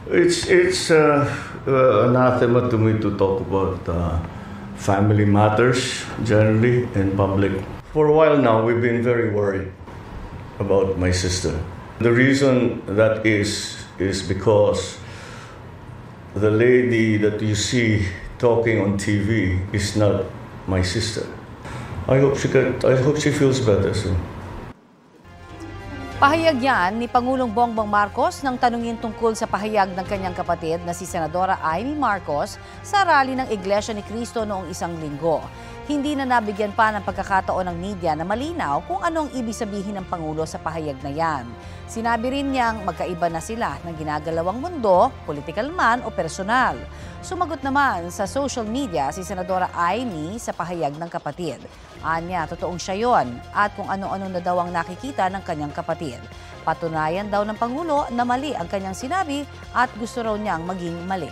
It's anathema to me to talk about family matters generally in public. For a while now, we've been very worried about my sister. The reason that is because the lady that you see talking on TV is not my sister. I hope she feels better soon. Pahayag yan ni Pangulong Bongbong Marcos nang tanungin tungkol sa pahayag ng kanyang kapatid na si Senadora Amy Marcos sa rally ng Iglesia ni Cristo noong isang linggo. Hindi na nabigyan pa ng pagkakataon ng media na malinaw kung anong ibig sabihin ng Pangulo sa pahayag na yan. Sinabi rin niyang magkaiba na sila ng ginagalawang mundo, politikal man o personal. Sumagot naman sa social media si Senadora Amy sa pahayag ng kapatid. Anya, totoong siya yon at kung ano-ano na daw ang nakikita ng kanyang kapatid. Patunayan daw ng Pangulo na mali ang kanyang sinabi at gusto raw niyang maging mali.